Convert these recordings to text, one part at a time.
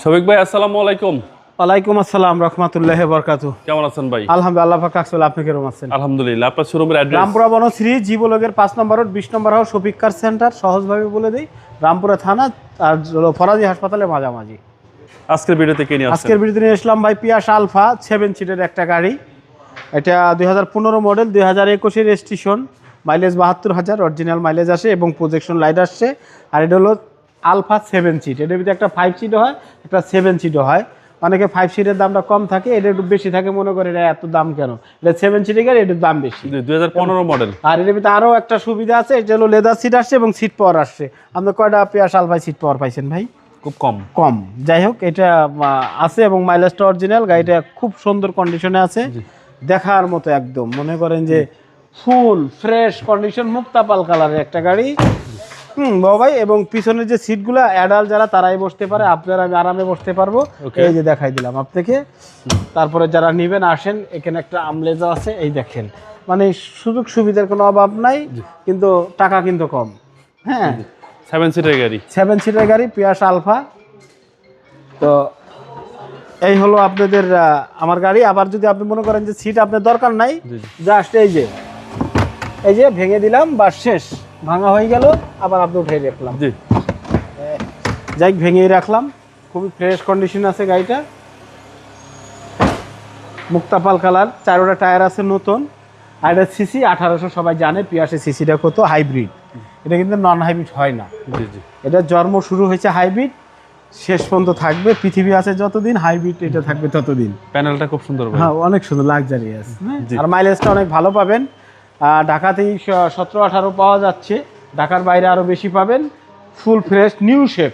শফিক ভাই আসসালামু আলাইকুম। ওয়ালাইকুম আসসালাম রাহমাতুল্লাহি ওয়া বারাকাতুহু। কেমন আছেন ভাই? আলহামদুলিল্লাহ, পাক রাখছেন। আপনি কেমন আছেন? আলহামদুলিল্লাহ। আপনার শোরুমের অ্যাড্রেস? রামপুরা বনশ্রী জীবলোকের 5 নম্বর রোড 20 নম্বর হাউস শফিক কার সেন্টার। সহজভাবে বলে দেই, রামপুরা থানা আর ফরাজি হাসপাতালের মাঝামাঝি। আজকের ভিডিওতে কে নিয়ে আসছেন? আজকের ভিডিওতে নিয়ে আসলাম ভাই পিয়াস আলফা 7 সিটের একটা গাড়ি। এটা 2015 মডেল, 2021 এর রেজিস্ট্রেশন, মাইলেজ 72,000 অরিজিনাল মাইলেজ আসে এবং প্রজেকশন লাইট আসছে। আর এটা হলো আলফা 7 সিট। এটার ভিতরে একটা 5 সিটও হয়, একটা 7 সিটও হয়। অনেকে 5 সিটের দামটা কম থাকে, এটা একটু বেশি থাকে, মনে করে এটা এত দাম কেন, এটা 7 সিটের গাড়ি, এটার দাম বেশি। 2015 মডেল। আর এর ভিতরে আরও একটা সুবিধা আছে, এটা হলো লেদার সিট আসছে এবং সিট পাওয়ার আসছে। আপনি কয়টা পিয়াস আলফায় সিট পাওয়ার পাইছেন ভাই? খুব কম। কম। যাই হোক, এটা আছে এবং মাইলেজটা অরিজিনাল। গাড়িটা খুব সুন্দর কন্ডিশনে আছে, দেখার মতো একদম, মনে করেন যে ফুল ফ্রেশ কন্ডিশন, মুক্তাপাল কালারের একটা গাড়ি। ভাই, এবং পিছনের যে সিটগুলো অ্যাডাল্ট যারা তারাই বসতে পারে, আপনারা আমি আরামে বসতে পারবো। এই যে দেখাই দিলাম আপনাকে। তারপরে যারা নেবেন আসেন, এখানে একটা আমলেজা আছে, এই দেখেন, মানে সুযোগ সুবিধার কোনো অভাব নাই, কিন্তু টাকা কিন্তু কম। হ্যাঁ, 7 সিটের গাড়ি। 7 সিটের গাড়ি পিয়াস আলফা। তো এই হলো আপনাদের আমার গাড়ি। আবার যদি আপনি মনে করেন যে সিট আপনার দরকার নাই, জাস্ট এই যে ভেঙে দিলাম, বা শেষ, ভাঙা হয়ে গেল, আবার আপনি উঠে রাখলাম। যাই ভেঙেই রাখলাম। খুবই ফ্রেশ কন্ডিশন আছে গাড়িটা, মুক্তাপাল কালার, 4টা টায়ার আছে নতুন। আর এটা সিসি 1800, সবাই জানে পিয়াসের সিসিটা কত। হাইব্রিড, এটা কিন্তু নন হাইব্রিড হয় না। এটা জন্ম শুরু হয়েছে হাইব্রিড, শেষ পর্যন্ত থাকবে। পৃথিবী আছে যতদিন, হাইব্রিড এটা থাকবে ততদিন। প্যানেলটা খুব সুন্দর ভাই। হ্যাঁ, অনেক সুন্দর, লাক্সারিয়াস। আর মাইলেজটা অনেক ভালো পাবেন। ঢাকাতেই 17-18 পাওয়া যাচ্ছে, ঢাকার বাইরে আরও বেশি পাবেন। ফুল ফ্রেশ নিউ শেপ,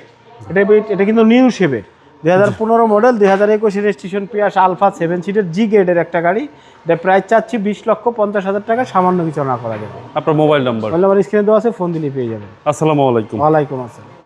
এটা কিন্তু নিউ শেপের 2015 মডেল, 2021 রেজিস্ট্রেশন পিয়াস আলফা 7 সিটের জি গ্রেডের একটা গাড়ি। এটা প্রাইস চাচ্ছি 20,50,000 টাকা, সামান্য কিছু না করা যাবে। আপনার মোবাইল নাম্বার? মোবাইল নাম্বার স্ক্রিনে দেওয়া আছে, ফোন দিলে পেয়ে যাবেন। আসসালামু আলাইকুম। ওয়ালাইকুম আসসালাম।